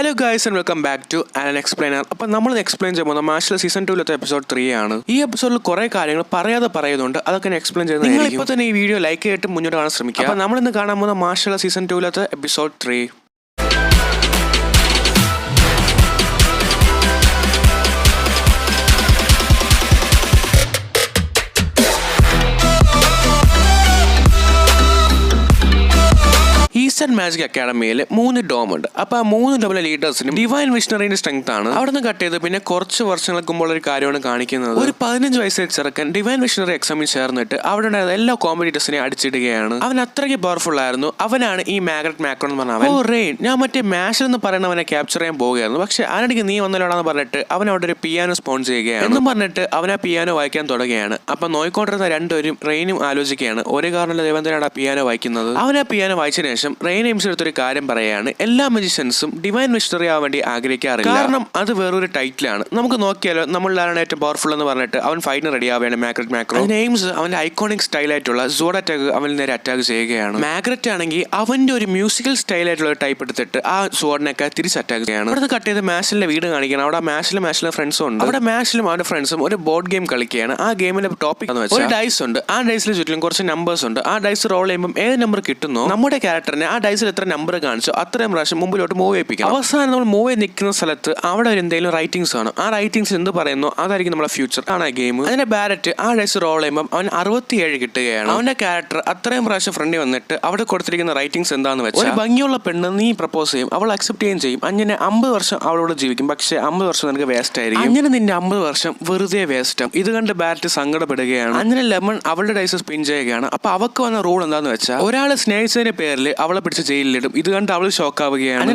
Hello guys and welcome back to an explainer. അപ്പോൾ നമ്മൾ explain ചെയ്യുമ്പോൾ മാർഷൽ സീസൺ 2 എപ്പിസോഡ് 3 ആണ്. ഈ എപ്പിസോഡിൽ കുറേ കാര്യങ്ങൾ പറയാതെ പറയുന്നുണ്ട്, അതൊക്കെ എക്സ്പ്ലെയിൻ ചെയ്യുന്നത്. നിങ്ങൾ ഇപ്പോൾ തന്നെ ഈ വീഡിയോ ലൈക്ക് ചെയ്തിട്ട് മുന്നോട്ട് കാണാൻ ശ്രമിക്കുക. അപ്പോൾ നമ്മൾ ഇന്ന് കാണാൻ പോകുന്ന Mashle season 2 episode 3. Easton magic അക്കാഡമിയിൽ 3 ഡോം ഉണ്ട്. അപ്പോൾ ആ 3 ഡോമിലെ ലീഡേഴ്സിനും ഡിവൈൻ വിഷണറിന്റെ സ്ട്രെങ്ത് ആണ്. അവിടെ നിന്ന് കട്ട് ചെയ്ത് പിന്നെ കുറച്ച് വർഷങ്ങൾക്ക് മുമ്പ് ഒരു കാര്യമാണ് കാണിക്കുന്നത്. ഒരു 15 വയസ്സായ ചെറുക്കൻ ഡിവൈൻ വിഷണറി എക്സാമിൽ ചേർന്നിട്ട് അവിടെ ഉണ്ടായിരുന്ന എല്ലാ കോമ്പറ്റീറ്റേഴ്സിനെയും അടിച്ചിടുകയാണ്. അവൻ അത്രയ്ക്ക് പവർഫുൾ ആയിരുന്നു. അവനാണ് ഈ മാഗ്രറ്റ് മാക്രോൺ എന്ന് പറഞ്ഞ അവൻ. റെയിൻ, ഞാൻ മറ്റേ മാഷൽ എന്ന് പറയുന്നവനെ ക്യാപ്ചർ ചെയ്യാൻ പോവുകയായിരുന്നു, പക്ഷെ അതിനിടയ്ക്ക് നീ വന്നല്ലോടാന്ന് പറഞ്ഞിട്ട് അവൻ അവിടെ ഒരു പിയാനോ സ്പോൺ ചെയ്യുകയാണ്. എന്നും പറഞ്ഞിട്ട് അവൻ ആ പിയാനോ വായിക്കാൻ തുടങ്ങുകയാണ്. അപ്പൊ നോയിക്കൊണ്ടിരുന്ന രണ്ടുപേരും റെയിനും ആലോചിക്കുകയാണ്, ഒരു കാരണമില്ല ദൈവം തന്നെയാണ് ആ പിയാനോ വായിക്കുന്നത്. അവൻ ആ പിയാനോ വായിച്ചതിന് ശേഷം റെയിൻ എയിംസ് എടുത്തൊരു കാര്യം പറയാണ്, എല്ലാ മജിഷ്യൻസും ഡിവൈൻ മിസ്റ്ററി ആവാൻ വേണ്ടി ആഗ്രഹിക്കാറില്ല, കാരണം അത് വേറൊരു ടൈറ്റിലാണ്. നമുക്ക് നോക്കിയാലോ നമ്മളിലാണ് ഏറ്റവും പവർഫുൾ എന്ന് പറഞ്ഞിട്ട് അവൻ ഫൈറ്റിന് റെഡി ആവുകയാണ് മാഗ്രറ്റ് മാക്രോ. എയിംസ് അവന്റെ ഐക്കോണിക് സ്റ്റൈലായിട്ടുള്ള സോഡ് അറ്റാക്ക് അവൻ നേരെ അറ്റാക്ക് ചെയ്യുകയാണ്. മാഗ്രറ്റ് ആണെങ്കിൽ അവന്റെ ഒരു മ്യൂസിക്കൽ സ്റ്റൈലായിട്ടുള്ള ടൈപ്പ് എടുത്തിട്ട് ആ സോഡിനൊക്കെ തിരിച്ച് അറ്റാക്ക് ചെയ്യാണ്. അവിടെ കട്ട് ചെയ്ത് മാഷിലെ വീട് കാണിക്കണം. അവിടെ മാഷിലെ ഫ്രണ്ട്സും ഉണ്ട്. അവിടെ മാഷിലും അവന്റെ ഫ്രണ്ട്സും ഒരു ബോർഡ് ഗെയിം കളിക്കുകയാണ്. ആ ഗെയിമിന്റെ ടോപ്പിക് എന്ന് വെച്ചാൽ ഒരു ഡൈസ് ഉണ്ട്. ആ ഡൈസിൽ ചുറ്റിലും കുറച്ച് നമ്പേഴ്സ് ഉണ്ട്. ആ ഡൈസ് റോൾ ചെയ്യുമ്പോൾ ഏത് നമ്പർ കിട്ടുന്നോ നമ്മുടെ ക്യാരക്ടറിനെ ആ ഡൈസിൽ എത്ര നമ്പർ കാണിച്ചോ അത്രയും പ്രാവശ്യം മുമ്പിലോട്ട് മൂവ് ചെയ്യിപ്പിക്കാം. അവസാനം നമ്മൾ മൂവ് ചെയ്ത് നിൽക്കുന്ന സ്ഥലത്ത് അവിടെ ഒരു എന്തെങ്കിലും റൈറ്റിംഗ്സ് ആണ്. ആ റൈറ്റിംഗ്സ് എന്ത് പറയുന്നു അതായിരിക്കും നമ്മുടെ ഫ്യൂച്ചർ ആണ് ആ ഗെയിം. അതിന്റെ ബാരറ്റ് ആ ഡൈസ് റോൾ ചെയ്യുമ്പോൾ അവൻ 67 കിട്ടുകയാണ്. അവന്റെ ക്യാരക്ടർ അത്രയും പ്രാവശ്യം ഫ്രണ്ടിൽ വന്നിട്ട് അവിടെ കൊടുത്തിരിക്കുന്ന റൈറ്റിംഗ്സ് എന്താണെന്ന് വെച്ചാൽ, ഒരു ഭംഗിയുള്ള പെണ്ണ് നീ പ്രപ്പോസ് ചെയ്യും, അവൾ അക്സെപ്റ്റ് ചെയ്യുകയും ചെയ്യും. അങ്ങനെ 50 വർഷം അവളോട് ജീവിക്കും, പക്ഷെ 50 വർഷം നിനക്ക് വേസ്റ്റ് ആയിരിക്കും. അങ്ങനെ നിന്റെ 50 വർഷം വെറുതെ വേസ്റ്റ് ആവും. ഇത് കണ്ട് ബാരറ്റ് സങ്കടപ്പെടുകയാണ്. അങ്ങനെ ലെമൺ അവളുടെ ഡൈസ് സ്പിൻ ചെയ്യുകയാണ്. അപ്പൊ അവക്ക് വന്ന റൂൾ എന്താന്ന് വെച്ചാൽ, ഒരാളെ സ്നേഹിച്ചതിന്റെ പേരിൽ അവളെ പിടിച്ച് ജയിലിലിടും. ഇത് കണ്ട് അവൾ ഷോക്ക് ആവുകയാണ്.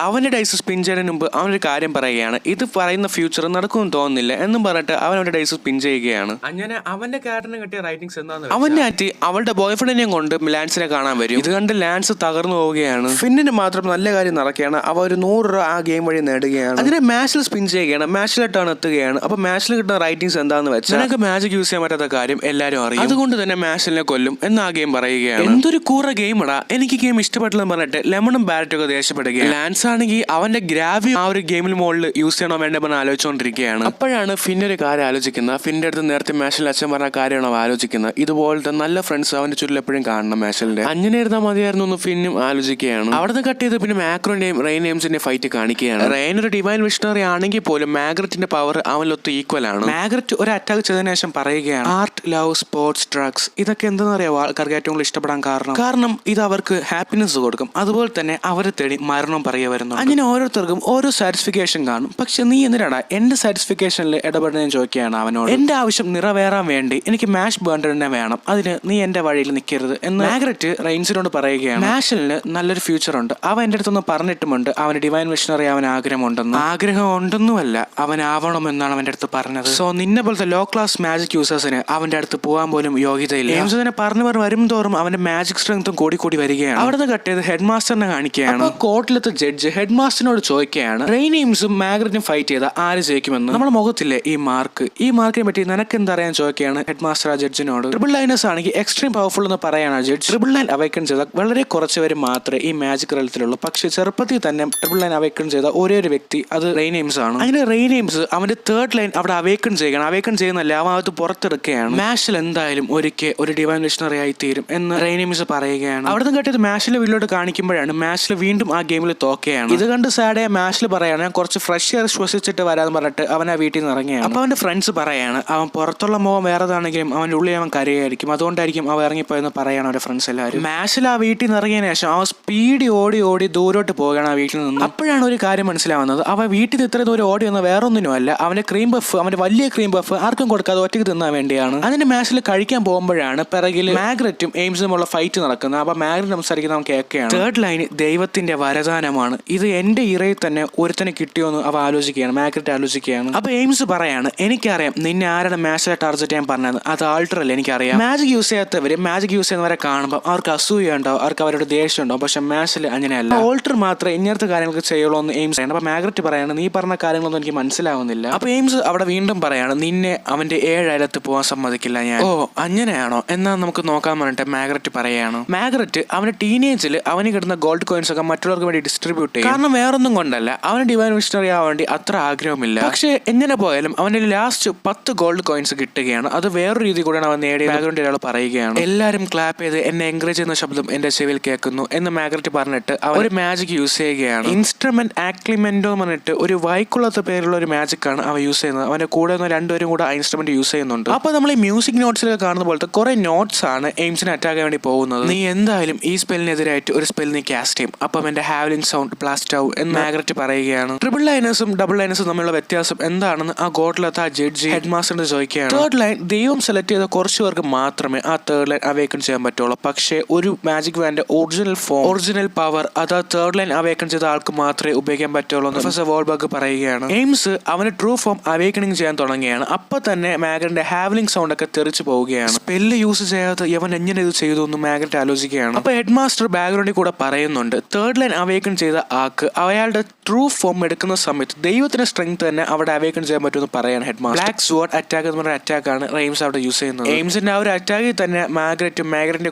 അവന്റെ ഡൈസ് സ്പിൻ ചെയ്യുന്നതിന് മുമ്പ് അവനൊരു കാര്യം പറയുകയാണ്, ഇത് പറയുന്ന ഫ്യൂച്ചർ നടക്കുമെന്ന് തോന്നുന്നില്ല എന്നും പറഞ്ഞിട്ട് അവനവന്റെ ഡൈസ് സ്പിൻ ചെയ്യുകയാണ്. അങ്ങനെ അവന്റെ ക്യാരക്ടറിന് കിട്ടിയ റൈറ്റിംഗ്സ് എന്താന്ന് അവന്റെ ആറ്റി അവളുടെ ബോയ് ഫ്രണ്ടിനെയും കൊണ്ട് ലാൻസിനെ കാണാൻ വരും. ഇത് കണ്ട് ലാൻസ് തകർന്നു പോവുകയാണ്. ഫിന്നിന് മാത്രം നല്ല കാര്യം നടക്കുകയാണ്. അവ ഒരു 100 രൂപ ആ ഗെയിം വഴി നേടുകയാണ്. അതിനെ മാച്ചിൽ സ്പിൻ ചെയ്യുകയാണ്. മാച്ചിലിട്ടാണ് എത്തുകയാണ്. അപ്പൊ മാച്ചിൽ കിട്ടുന്ന റൈറ്റിംഗ്സ് എന്താന്ന് വെച്ചാൽ, നിനക്ക് മാജിക് യൂസ് ചെയ്യാൻ പറ്റാത്ത കാര്യം എല്ലാവരും അറിയും, അതുകൊണ്ട് തന്നെ മാച്ചിലിനെ കൊല്ലും എന്ന് ആ ഗെയിം പറയുകയാണ്. എന്തൊരു കൂറ ഗെയിം ഇടാ, എനിക്ക് ഗെയിം ഇഷ്ടപ്പെട്ടില്ലെന്ന് പറഞ്ഞിട്ട് ലെമണും ബാരറ്റും ഒക്കെ ദേഷ്യപ്പെടുകയാണ്. ലാൻസ് ആണെങ്കിൽ അവന്റെ ഗ്രാവി ആ ഒരു ഗെയിമിൽ മുകളിൽ യൂസ് ചെയ്യണോ വേണ്ടോ എന്ന് ആലോചിച്ചുകൊണ്ടിരിക്കുകയാണ്. അപ്പോഴാണ് ഫിൻ ഒരു കാര്യം ആലോചിക്കുന്നത്. ഫിന്റെ അടുത്ത് നേരത്തെ മാഷിൽ അച്ഛൻ പറഞ്ഞ കാര്യമാണോ ആലോചിക്കുന്നത്. ഇതുപോലത്തെ നല്ല ഫ്രണ്ട്സ് അവന്റെ ചുറ്റിൽ എപ്പോഴും കാണണം മാഷിലിന്റെ. അങ്ങനെ ഇരുന്നാൽ മതിയായിരുന്നു എന്ന് ഫിന്നും ആലോചിക്കുകയാണ്. അവിടുന്ന് കട്ട് ചെയ്ത് പിന്നെ മാക്രോന്റെയും റെയിൻ എയിംസിന്റെയും ഫൈറ്റ് കാണിക്കുകയാണ്. റെയിൻ ഒരു ഡിവൈൻ വിഷണറി ആണെങ്കിൽ പോലും മാഗ്രറ്റിന്റെ പവർ അവനിലൊത്ത് ഈക്വൽ ആണ്. മാഗ്രറ്റ് ഒരു അറ്റാക്ക് ചെയ്തതിനു ശേഷം പറയുകയാണ്, ആർട്ട്, ലവ്, സ്പോർട്സ്, ഡ്രഗ്സ് ഇതൊക്കെ എന്താണെന്ന് അറിയാവോ ആൾക്കാർക്ക് ഏറ്റവും കൂടുതൽ ഇഷ്ടപ്പെടാൻ കാരണം ഇത് അവർക്ക് ഹാപ്പിനെസ് കൊടുക്കും. അതുപോലെ തന്നെ അവരെ തേടി മരണം പറയുക വരുന്നു. അങ്ങനെ ഓരോരുത്തർക്കും ഓരോ സാറ്റിസ്ഫിക്കേഷൻ കാണും. പക്ഷെ നീ എന്തിനാടാ എന്റെ സാറ്റിസ്ഫിക്കേഷനിൽ ഇടപെടുന്ന ചോദിക്കുകയാണ് അവനോട്. എന്റെ ആവശ്യം നിറവേറാൻ വേണ്ടി എനിക്ക് മാഷ് ബേണ്ടർ തന്നെ വേണം, അതിന് നീ എന്റെ വഴിയിൽ നിൽക്കരുത് എന്ന് മാഗ്രറ്റ് റെയിൻസിനോട് പറയുകയാണ്. മാഷലിന് നല്ലൊരു ഫ്യൂച്ചർ ഉണ്ട്. അവൻ എന്റെ അടുത്തൊന്ന് പറഞ്ഞിട്ടുമുണ്ട് അവന് ഡിവൈൻ വിഷണറി അവൻ ആഗ്രഹം ഉണ്ടെന്നുമല്ല അവനാവണമെന്നാണ് അവന്റെ അടുത്ത് പറഞ്ഞത്. സോ നിന്നെ പോലത്തെ ലോ ക്ലാസ് മാജിക് യൂസേഴ്സിന് അവന്റെ അടുത്ത് പോകാൻ പോലും യോഗ്യതയില്ല. എയിംസ് തന്നെ പറഞ്ഞു വരും തോറും അവന്റെ മാജിക് സ്ട്രെങ്ത്തും കൂടി വരികയാണ്. അവിടുന്ന് കട്ട് ചെയ്ത് ഹെഡ് മാസ്റ്ററിനെ കാണിക്കുകയാണ്. കോർട്ടിലത്തെ ജഡ്ജ് ഹെഡ് മാസ്റ്ററിനോട് ചോദിക്കുകയാണ്, റെയിൻ എയിംസും മാഗ്രറ്റും ഫൈറ്റ് ചെയ്ത ആര് ജയിക്കുമെന്ന്. നമ്മുടെ മുഖത്തില്ലേ ഈ മാർക്കിനെ പറ്റി നിനക്ക് എന്താ അറിയാൻ ചോദിക്കുകയാണ് ഹെഡ് മാസ്റ്റർ ആ ജഡ്ജിനോട്. ട്രിപ്പിൾ ലൈനേഴ്സ് ആണെങ്കിൽ എക്സ്ട്രീം പവർഫുൾ എന്ന് പറയാണ് ജഡ്ജ്. ട്രിപ്പിൾ ലൈൻ അവൈക്കൺ ചെയ്ത വളരെ കുറച്ച് പേര് മാത്രമേ ഈ മാജിക് റലത്തിലുള്ളൂ. പക്ഷെ ചെറുപ്പത്തിൽ തന്നെ ട്രിപ്പിൾ ലൈൻ അവൈക്കൺ ചെയ്ത ഒരേ ഒരു വ്യക്തി അത് റെയിൻ എയിംസ് ആണ്. അങ്ങനെ റെയിൻ എയിംസ് അവന്റെ 3rd ലൈൻ അവിടെ അവൈക്കൺ ചെയ്യണം. അവൈക്കൺ ചെയ്യുന്നല്ല അവത്ത് പുറത്തെടുക്കുകയാണ്. മാഷിൽ എന്തായാലും ഒരിക്കൽ ഒരു ഡിവൈൻ വിഷണറി ആയി തീരും എന്ന് റെയിൻ എയിംസ് പറയുകയാണ്. അവിടുന്ന് കേട്ടത് മാഷിലെ വീട്ടിലോട്ട് കാണിക്കുമ്പോഴാണ് മാഷിൽ വീണ്ടും ആ ഗെയിമിൽ തോക്കുകയാണ്. ഇത് കണ്ട് സാഡായ മാഷിൽ പറയാണ്, ഞാൻ കുറച്ച് ഫ്രഷ് എയർ ശ്വസിച്ചിട്ട് വരാന്ന് പറഞ്ഞിട്ട് അവൻ ആ വീട്ടിൽ നിന്ന് ഇറങ്ങിയാണ്. അപ്പൊ അവന്റെ ഫ്രണ്ട്സ് പറയാണ്, അവൻ പുറത്തുള്ള മുഖം വേറെതാണെങ്കിലും അവന്റെ ഉള്ളിൽ അവൻ കരയായിരിക്കും, അതുകൊണ്ടായിരിക്കും അവൻ ഇറങ്ങിപ്പോയെന്ന് പറയാണ് അവന്റെ ഫ്രണ്ട്സ് എല്ലാവരും. മാഷിൽ ആ വീട്ടിൽ നിന്ന് ഇറങ്ങിയതിനു ശേഷം അവൻ സ്പീഡ് ഓടി ദൂരോട്ട് പോവുകയാണ് ആ വീട്ടിൽ നിന്ന്. അപ്പോഴാണ് ഒരു കാര്യം മനസ്സിലാവുന്നത്, അവൻ വീട്ടിൽ ഇത്ര ദൂരം ഓടി വന്ന വേറെ ഒന്നിനുമല്ല, അവന്റെ ക്രീം ബഫ്, അവന്റെ വലിയ ക്രീം ബഫ് ആർക്കും കൊടുക്കാതെ ഒറ്റയ്ക്ക് തിന്നാൻ വേണ്ടിയാണ്. അതിന്റെ മാഷിൽ കഴിക്കാൻ പോകുമ്പോഴാണ് പിറകിൽ മാഗ്രറ്റും എയിംസുമുള്ള ഫൈറ്റ് നടക്കുന്നത്. അപ്പൊ മാഗ്രറ്റ് സംസാരിക്കുന്നത് അവൻ കേൾക്കുകയാണ്. 3rd ലൈന് ദൈവത്തിന്റെ വരദാനമാണ്, ഇത് എന്റെ ഇറയിൽ തന്നെ ഒരുത്തനെ കിട്ടിയോന്ന് അവ ആലോചിക്കുകയാണ്. മാഗ്രറ്റ് ആലോചിക്കുകയാണ്. അപ്പൊ എയിംസ് പറയാണ്, എനിക്കറിയാം നിന്നെ ആരാണ് മാഷിലെ ടാർഗറ്റ് ചെയ്യാൻ പറഞ്ഞത്, അത് ആൾട്ടർ അല്ല, എനിക്കറിയാം. മാജിക് യൂസ് ചെയ്യാത്തവര് മാജിക് യൂസ് ചെയ്യുന്നവരെ കാണുമ്പോൾ അവർക്ക് അസൂയ ഉണ്ടാവും, അവർക്ക് അവരുടെ ദേഷ്യം ഉണ്ടാവും. പക്ഷെ മാഷിൽ അങ്ങനെയല്ല, ആൾട്ടർ മാത്രമേ ഇങ്ങനത്തെ കാര്യങ്ങൾക്ക് ചെയ്യുള്ളൂ എന്ന് എയിംസ് ആണ്. അപ്പൊ മാഗ്രറ്റ് പറയാണ്, നീ പറഞ്ഞ കാര്യങ്ങളൊന്നും എനിക്ക് മനസ്സിലാവുന്നില്ല. അപ്പൊ എയിംസ് അവിടെ വീണ്ടും പറയാണ്, നിന്നെ അവന്റെ 7 അയലത്ത് പോകാൻ സമ്മതിക്കില്ല ഞാൻ. ഓ അങ്ങനെയാണോ, എന്നാ നമുക്ക് നോക്കാൻ പറഞ്ഞിട്ട് മാഗ്രറ്റ് പറയാണ്. മാഗ്രറ്റ് അവന്റെ ടീനേജിൽ അവന് കിട്ടുന്ന ഗോൾഡ് കോയിൻസ് ഒക്കെ മറ്റുള്ളവർക്ക് വേണ്ടി ഡിസ്ട്രിബ്യൂട്ട് ചെയ്യും. കാരണം വേറൊന്നും കൊണ്ടല്ല, അവന് ഡിവൈൻ വിഷണറി ആവാൻ വേണ്ടി അത്ര ആഗ്രഹമില്ല. പക്ഷെ എങ്ങനെ പോയാലും അവന്റെ ലാസ്റ്റ് 10 ഗോൾഡ് കോയിൻസ് കിട്ടുകയാണ്. അത് വേറൊരു രീതി കൂടെയാണ് അവൻ നേടിയ. ബാക്ക്ഗ്രൗണ്ട് ഒരാൾ പറയുകയാണ്, എല്ലാവരും ക്ലാപ്പ് ചെയ്ത് എന്നെ എൻകറേജ് ചെയ്യുന്ന ശബ്ദം എന്റെ ചെവിയിൽ കേൾക്കുന്നു എന്ന് മാഗ്രറ്റ് പറഞ്ഞിട്ട് അവൻ ഒരു മാജിക് യൂസ് ചെയ്യുകയാണ്. ഇൻസ്ട്രുമെന്റ് ആക്ലിമെന്റോ എന്ന് പറഞ്ഞിട്ട് ഒരു വായിക്കുള്ളത്തെ പേരുള്ള ഒരു മാജിക് ആണ് അവൻ യൂസ് ചെയ്യുന്നത്. അവന്റെ കൂടെ രണ്ടുപേരും കൂടെ ആ ഇൻസ്ട്രുമെന്റ് യൂസ് ചെയ്യുന്നുണ്ട്. അപ്പൊ നമ്മൾ ഈ മ്യൂസിക് നോട്ട്സിലൊക്കെ കാണുന്ന പോലത്തെ കുറെ നോട്ട്സ് ആണ് എയിംസിനെ അറ്റാക്ക് ചെയ്യാൻ വേണ്ടി പോകുന്നത്. നീ എന്തായാലും ഈ സ്പെല്ലിനെതിരായിട്ട് ഒരു സ്പെൽ നീ കാസ്റ്റ് ചെയ്യും, അപ്പം എന്റെ ഹാവലിംഗ് സൗണ്ട് ബ്ലാസ്റ്റ് ആവും എന്ന് മാഗ്രറ്റ് പറയുകയാണ്. ട്രിപ്പിൾ ലൈനേഴ്സും ഡബിൾ ലൈനേഴ്സും തമ്മിലുള്ള വ്യത്യാസം എന്താണെന്ന് ആ ഗോട്ടിലത്തെ ആ ജഡ്ജി ഹെഡ് മാസ്റ്ററിന്റെ ചോദിക്കുകയാണ്. തേർഡ് ലൈൻ ദൈവം സെലക്ട് ചെയ്ത കുറച്ച് പേർക്ക് മാത്രമേ ആ തേർഡ് ലൈൻ അവേക്കൺ ചെയ്യാൻ പറ്റുള്ളൂ. പക്ഷേ ഒരു മാജിക് വാന്റെ ഒറിജിനൽ പവർ അത് ആ തേർഡ് ലൈൻ അവേക്കൺ ചെയ്ത ആൾക്ക് മാത്രമേ ഉപയോഗിക്കാൻ പറ്റുള്ളൂ എന്ന് പ്രൊഫസർ വോൾബർഗ് പറയുകയാണ്. എയിംസ് അവന് ട്രൂ ഫോം അവേക്കണിംഗ് ചെയ്യാൻ തുടങ്ങുകയാണ്. അപ്പൊ തന്നെ മാഗ്രന്റെ ഹാവലിംഗ് സൗണ്ട് ഒക്കെ തെറിച്ചു പോവുകയാണ്. സ്പെല്ല് യൂസ് ചെയ്യാതെ യവൻ എങ്ങനെ ഇത് ചെയ്തു എന്ന് മാഗ്രറ്റ് ആലോചിക്കുകയാണ്. അപ്പൊ ഹെഡ് മാസ്റ്റർ ബാക്ക്ഗ്രൗണ്ടിൽ കൂടെ പറയുന്നുണ്ട്, തേർഡ് ലൈൻ അവേക്കൺ ചെയ്ത ആൾക്ക് അയാളുടെ ട്രൂ ഫോം എടുക്കുന്ന സമയത്ത് ദൈവത്തിന്റെ സ്ട്രെങ്ത് തന്നെ അവിടെ അവേക്കൺ ചെയ്യാൻ പറ്റുമെന്ന് പറയാണ് head master. Black sword attack എന്ന് പറഞ്ഞ അറ്റാക്കാണ് എയിംസ് അവിടെ യൂസ് ചെയ്യുന്നത്. എയിംസിന്റെ ആ ഒരു അറ്റാക്കിൽ തന്നെ മാഗ്രറ്റും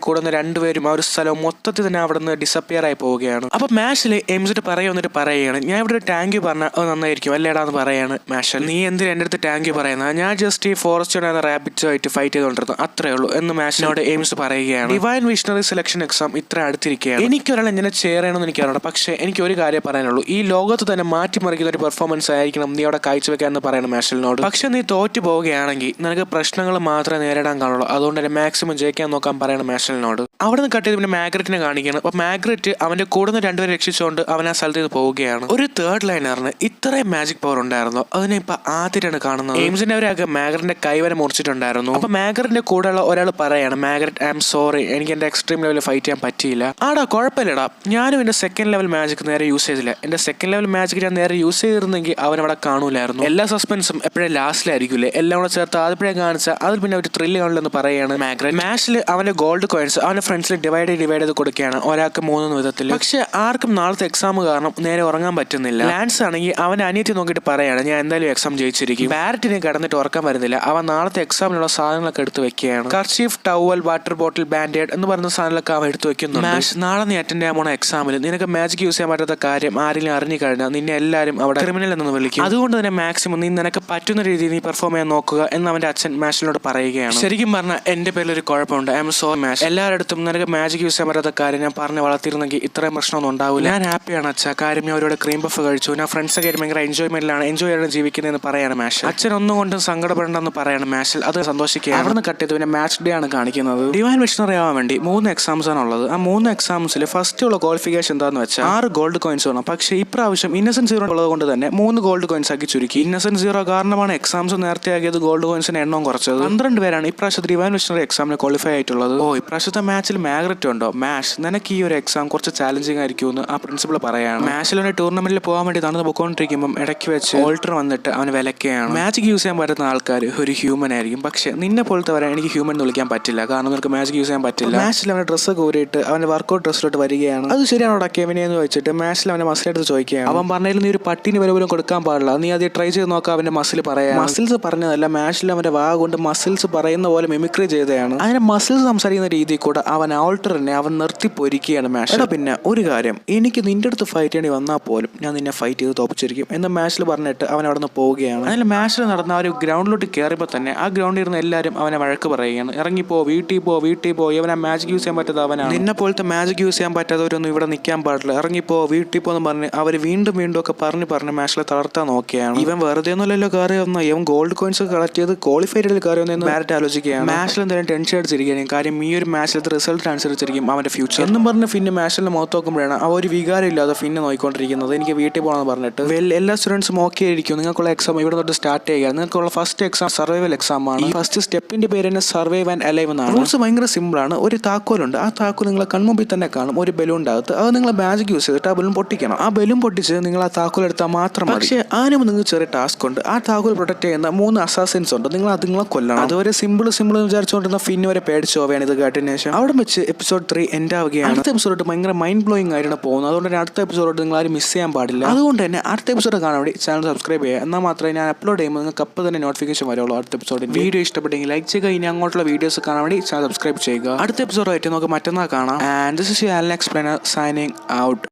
കൂടെ രണ്ടുപേരും ആ ഒരു സ്ഥലം മൊത്തത്തിൽ തന്നെ അവിടെ നിന്ന് ഡിസപ്പിയർ ആയി പോവുകയാണ്. അപ്പൊ മാഷിൽ എയിംസിട്ട് പറയുകയാണ്, ഞാൻ ഇവിടെ ഒരു ടാങ്ക് പറഞ്ഞാൽ അത് നന്നായിരിക്കും അല്ലേടാന്ന് പറയാണ് മാഷൽ. നീ എന്തിനാ എന്റെ അടുത്ത് ടാങ്ക് പറയുന്നത്? ഞാൻ ജസ്റ്റ് ഈ ഫോറസ്റ്റ് റാബിറ്റ്സുമായിട്ട് ഫൈറ്റ് ചെയ്തുകൊണ്ടിരുന്നു, അത്രേ ഉള്ളൂ എന്ന് മാഷിനോട് എയിംസ് പറയുകയാണ്. ഡിവൈൻ വിഷണറി സെലക്ഷൻ എക്സാം ഇത്ര അടുത്തിരിക്കുകയാണ്. എനിക്കൊരാൾ എങ്ങനെ ചെയ്യണമെന്ന് എനിക്ക് അറിയണം. പക്ഷേ എനിക്ക് ഒരു കാര്യം പറയാനുള്ളൂ, ഈ ലോകത്ത് തന്നെ മാറ്റിമറിക്കുന്ന ഒരു പെർഫോമൻസ് ആയിരിക്കണം നീ അവിടെ കാഴ്ചവെക്കാൻ എന്ന് പറയുന്ന മാഷലിനോട്. പക്ഷെ നീ തോറ്റു പോവുകയാണെങ്കിൽ നിനക്ക് പ്രശ്നങ്ങൾ മാത്രമേ നേരിടാൻ കാണുള്ളൂ, അതുകൊണ്ട് തന്നെ മാക്സിമം ജയിക്കാൻ നോക്കാൻ പറയണം മാഷലിനോട്. അവിടെ നിന്ന് കട്ട് ചെയ്ത് പിന്നെ മാഗ്രറ്റിനെ കാണിക്കണം. അപ്പൊ മാഗ്രറ്റ് അവന്റെ കൂടെ രണ്ടുപേരെ രക്ഷിച്ചുകൊണ്ട് അവൻ ആ സ്ഥലത്ത് നിന്ന് പോവുകയാണ്. ഒരു തേർഡ് ലൈനറിന് ഇത്രയും മാജിക് പവർ ഉണ്ടായിരുന്നോ? അതിനെ ഇപ്പൊ ആദ്യമായിട്ടാണ് കാണുന്നത്. എയിംസിന്റെ അവരൊക്കെ മാഗ്രറ്റിന്റെ കൈവരെ മുറിച്ചിട്ടുണ്ടായിരുന്നു. അപ്പൊ മാഗ്രറ്റിന്റെ കൂടെയുള്ള ഒരാൾ പറയാണ്, മാഗ്രറ്റ് ഐ എം സോറി, എനിക്ക് എന്റെ എക്സ്ട്രീം ലെവലിൽ ഫൈറ്റ് ചെയ്യാൻ പറ്റിയില്ല. ആടാ കുഴപ്പമില്ലടാ, ഞാനും എന്റെ സെക്കൻഡ് ലെവൽ മാജിക് നേരെ യൂസ് ചെയ്തില്ല. എന്റെ സെക്കൻഡ് ലെവൽ മാജിക് ഞാൻ നേരെ യൂസ് ചെയ്തിരുന്നെങ്കിൽ അവൻ അവിടെ കാണൂലായിരുന്നു. എല്ലാ സസ്പെൻസും എപ്പോഴും ലാസ്റ്റിലായിരിക്കില്ലേ, എല്ലാം കൂടെ ചേർത്ത് ആദ്യപ്പോഴേ കാണിച്ചാൽ അതിൽ പിന്നെ ഒരു ത്രില്ല് കാണില്ലെന്ന് പറയാണ് മാഗ്രറ്റ്. മാഷിൽ അവന്റെ ഗോൾഡ് കോയിൻസ് അവന്റെ ഫ്രണ്ട്സിൽ ഡിവൈഡ് ചെയ്ത് കൊടുക്കുകയാണ്, ഒരാൾക്ക് 3 വിധത്തിൽ. പക്ഷെ ആർക്കും നാളത്തെ എക്സാം കാരണം നേരെ ഉറങ്ങാൻ പറ്റുന്നില്ല. ലാൻസ് ആണെങ്കിൽ അവന്റെ അനിയത്തി നോക്കിയിട്ട് പറയാണ്, ഞാൻ എന്തായാലും എക്സാം ജയിച്ചിരിക്കും. ബാരറ്റിനെ കിടന്നിട്ട് ഉറക്കാൻ വരുന്നില്ല. അവൻ നാളത്തെ എക്സാമിനുള്ള സാധനങ്ങളൊക്കെ എടുത്ത് വെക്കുകയാണ്. Kerchief, towel, water bottle, band-aid എന്ന് പറയുന്ന സാധനങ്ങളൊക്കെ അവൻ എടുത്ത് വെക്കുന്നു. മാഷ്, നാളെ നീ അറ്റൻഡ് ചെയ്യാൻ പോണ എക്സാമിൽ നിനക്ക് മാജിക് യൂസ് ചെയ്യാൻ പറ്റാത്ത കാര്യം ആരെങ്കിലും അറിഞ്ഞു കഴിഞ്ഞാൽ നിന്നെ എല്ലാവരും അവിടെ ക്രിമിനൽ എന്ന് വിളിക്കും. അതുകൊണ്ട് തന്നെ മാക്സിമം നീ നിനക്ക് പറ്റുന്ന രീതിയിൽ നീ പെർഫോം ചെയ്യാൻ നോക്കുക എന്ന് അവന്റെ അച്ഛൻ മാഷിനോട് പറയുകയാണ്. ശരിക്കും പറഞ്ഞാൽ എന്റെ പേരിൽ ഒരു കുഴപ്പമുണ്ട്, ഐ എം സോ മാഷ്. എല്ലായിടത്തും നിനക്ക് മാജിക് യൂസ് ചെയ്യാൻ പറ്റാത്ത കാര്യം ഞാൻ പറഞ്ഞ് വളർത്തിയിരുന്നെങ്കിൽ ഇത്രയും പ്രശ്നമൊന്നും ഉണ്ടാവില്ല. ഞാൻ ഹാപ്പിയാണ് അച്ഛാ, കാര്യം ഞാൻ അവരോട് ക്രീം പഫ് കഴിച്ചു, ഞാൻ ഫ്രണ്ട്സൊക്കെ ആയിട്ട് ഭയങ്കര എൻജോയ് ചെയ്യാണ് ജീവിക്കുന്നതെന്ന് പറയാണ് മാഷ്. അച്ഛൻ ഒന്നും കൊണ്ടും സങ്കടപ്പെടേണ്ടെന്ന് പറയാണ് മാഷിൽ. അത് സന്തോഷിക്കുക. അവിടെ നിന്ന് കട്ട് ചെയ്ത് പിന്നെ മാച്ച് ഡേ ആണ് കാണിക്കുന്നത്. ഡിവൈൻ വിഷണറി ആവാൻ വേണ്ടി 3 എക്സാംസ് ആണ് ഉള്ളത്. ആ 3 എക്സാംസിൽ ഫസ്റ്റ് ഉള്ള ക്വാളിഫിക്കേഷൻ എന്താന്ന് വെച്ചാൽ 6 ഗോൾഡ് കോയിൻസ് വേണം. പക്ഷേ ഇപ്രാവശ്യം ഇന്നസെന്റ് 0 ഉള്ളത് കൊണ്ട് തന്നെ 3 ഗോൾഡ് കോയിൻസ് ആക്കി ചുരുക്കി. ഇന്നസെന്റ് 0 കാരണമാണ് എക്സാംസ് നേരത്തെ ആക്കിയത് ഗോൾഡ് കോയിൻസിന് എണ്ണം കുറച്ചത്. 12 പേരാണ് ഇപ്രാവശ്യത്തെ ഡിവൈൻ വിഷണറി എക്സാമിന് ക്വാളിഫൈ ആയിട്ടുള്ളത്. ഓ, ഇപ്രാവശ്യത്തെ മാച്ചിൽ മാഗ്രറ്റ് ഉണ്ടോ? മാഷ്, നിനക്ക് ഈ ഒരു എക്സാം കുറച്ച് ചാലഞ്ചിങ് ആയിരിക്കുമെന്ന് ആ പ്രിൻസിപ്പൾ പറയാണ്. മാച്ചിൽ ഒരു ടൂർണമെന്റിൽ പോകാൻ വേണ്ടി നടന്ന് പോയിക്കൊണ്ടിരിക്കുമ്പോൾ ഇടയ്ക്ക് വെച്ച് ഓൾട്ടർ വന്നിട്ട് അവന് വിലക്കുകയാണ്. മാജിക് യൂസ് ചെയ്യാൻ പറ്റുന്ന ആൾക്കാർ ഒരു ഹ്യൂമൻ ആയിരിക്കും, പക്ഷെ നിന്നെ പോലത്തെ വരെ എനിക്ക് ഹ്യൂമൻ എന്ന് വിളിക്കാൻ പറ്റില്ല, കാരണം നിനക്ക് മാജിക് യൂസ് ചെയ്യാൻ പറ്റില്ല. മാച്ചിൽ അവന്റെ ഡ്രസ്സ് കൂരിയിട്ട് അവന്റെ വർക്കൗട്ട് ഡ്രസ്സിലോട്ട് വരികയാണ്. അത് ശരിയാണോ കെവിനെ എന്ന് വെച്ചിട്ട് മാച്ചിൽ അവന്റെ മസിലെടുത്ത് ചോദിക്കുകയാണ്. അവൻ പറഞ്ഞാലും നീ ഒരു പട്ടിന് വില പോലും കൊടുക്കാൻ പാടില്ല, നീ അത് ട്രൈ ചെയ്ത് നോക്കാം. അവന്റെ മസിൽ പറയാം. മസിൽസ് പറഞ്ഞതല്ല, മാച്ചിൽ അവന്റെ വാ കൊണ്ട് മസിൽസ് പറയുന്ന പോലെ മിമിക്രി ചെയ്തതാണ്. അതിന്റെ മസിൽസ് സംസാരിക്കുന്ന രീതി കൂടെ അവൻ ഓൾട്ടറിനെ അവൻ നിർത്തി പൊരിക്കുകയാണ് മാച്ച്. പിന്നെ ഒരു കാര്യം, എനിക്ക് നിന്റെ അടുത്ത് ഫൈറ്റ് ചെയ്യേണ്ടി വന്നാൽ പോലും ഞാൻ നിന്നെ ഫൈറ്റ് ചെയ്ത് തോപ്പിച്ചിരിക്കും എന്ന് മാച്ചിൽ പറഞ്ഞിട്ട് അവൻ അവിടെ നിന്ന് പോവുകയാണ്. അതിൽ മാച്ചിൽ നടന്ന ഒരു ഗ്രൗണ്ടിലോട്ട് കയറിയപ്പോൾ തന്നെ ആ ഗ്രൗണ്ടിൽ ഇരുന്ന് എല്ലാവരും അവനെ വഴക്ക് പറയുകയാണ്. ഇറങ്ങിപ്പോ, വീട്ടിൽ പോ, ഇവനെ മാജിക് യൂസ് ചെയ്യാൻ പറ്റാത്ത അവനാണ്, നിന്നെ പോലത്തെ മാജിക് യൂസ് ചെയ്യാൻ പറ്റാത്തവരൊന്നും ഇവിടെ നിൽക്കാൻ പാടില്ല, ഇറങ്ങിപ്പോ, വീട്ടിൽ പോന്ന് പറഞ്ഞ് അവർ വീണ്ടും ഒക്കെ പറഞ്ഞ് മാച്ചിലെ തളർത്താൻ നോക്കിയാണ്. ഇവൻ വെറുതെ ഒന്നുമല്ലോ കയറി വന്ന, ഇവൻ ഗോൾഡ് കോയിൻസ് കളക്ട് ചെയ്ത് ക്വാളിഫൈഡിൽ കയറി വന്നെന്ന് മാരറ്റ് ആലോചിക്കുകയാണ്. മാച്ചിൽ എന്തായാലും ടെൻഷൻ അടിച്ചിരിക്കുകയാണ്, കാര്യം ഈ ഒരു മാച്ചിലത്തെ റിസൾട്ട് അനുസരിച്ചിരിക്കും അവന്റെ ഫ്യൂച്ചർ എന്നും പറഞ്ഞ് ഫിന്നെ മാച്ചിലെ മുഖത്ത് നോക്കുമ്പോഴാണ് ആ ഒരു വികാരം ഇല്ലാതെ ഫിന്നെ നോക്കിക്കൊണ്ടിരിക്കുന്നത്. എനിക്ക് വീട്ടിൽ പോകണമെന്ന് പറഞ്ഞിട്ട് എല്ലാ സ്റ്റുഡൻസും ഓക്കെ ആയിരിക്കും, നിങ്ങൾക്കുള്ള എക്സാം ഇവിടെ തൊട്ട് സ്റ്റാർട്ട് ചെയ്യുക. നിങ്ങൾക്കുള്ള ഫസ്റ്റ് എക്സാം സർവൈവൽ എക്സാം ആണ്. ഈ ഫസ്റ്റ് സ്റ്റെപ്പിന്റെ പേര് തന്നെ സർവൈവ് ആൻഡ് അലൈവ് എന്നാണ്. റൂൾസ് ഭയങ്കര സിമ്പിൾ ആണ്. ഒരു താക്കോലുണ്ട്, ആ താക്കോൽ നിങ്ങളെ കൺമുമ്പിൽ തന്നെ കാണും, ഒരു ബലൂണിന്റെ അകത്ത്. അത് നിങ്ങൾ മാജിക് യൂസ് ചെയ്തിട്ട് ആ ബലൂൺ പൊട്ടിക്കണം. ആ ബലൂൺ പൊട്ടിച്ച് നിങ്ങൾ ആ താക്കോൽ എടുത്താൽ മാത്രം മതി. പക്ഷേ അതിനും നിങ്ങൾക്ക് ചെറിയ ടാസ്ക് ഉണ്ട്. ആ താക്കോൽ പ്രൊട്ടക്ട് ചെയ്യുന്ന 3 അസാസിൻസ് ഉണ്ട്, നിങ്ങൾ അതുങ്ങളെ കൊല്ലണം. അതുവരെ സിമ്പിൾ എന്ന് വിചാരിച്ചുകൊണ്ടിരുന്ന ഫിന്ന് വരെ പേടിച്ചു പോവുകയാണ് ഇത് കേട്ടതിന് ശേഷം. അവിടെ വെച്ച് എപ്പിസോഡ് 3 എൻഡ് ആവുകയാണ്. അടുത്ത എപ്പിസോഡ് ഭയങ്കര മൈൻഡ് ബ്ലോയിങ് ആയിരുന്നു പോകുന്നത്. അതുകൊണ്ട് തന്നെ അടുത്ത എപ്പിസോഡ് നിങ്ങൾ ആരും മിസ് ചെയ്യാൻ പാടില്ല. അതുകൊണ്ട് തന്നെ അടുത്ത എപ്പിസോഡ് കാണാൻ വേണ്ടി ചാനൽ സബ്സ്ക്രൈബ് ചെയ്യുക. എന്നാൽ മാത്രമേ ഞാൻ അപ്ലോഡ് ചെയ്യുമ്പോൾ നിങ്ങൾക്ക് അപ്പോൾ തന്നെ നോട്ടിഫിക്കേഷൻ വരുള്ളൂ. അടുത്ത എപ്പിസോഡിൽ വീഡിയോ ഇഷ്ടപ്പെട്ടെങ്കിൽ ലൈക്ക് ചെയ്യുക. ഇനി അങ്ങോട്ടുള്ള വീഡിയോസ് കാണാൻ വേണ്ടി ചാനൽ സബ്സ്ക്രൈബ് ചെയ്യുക. അടുത്ത എപ്പിസോഡായിട്ട് നമുക്ക് മറ്റന്നാൾ കാണാം. And this is your Alan Explainer signing out.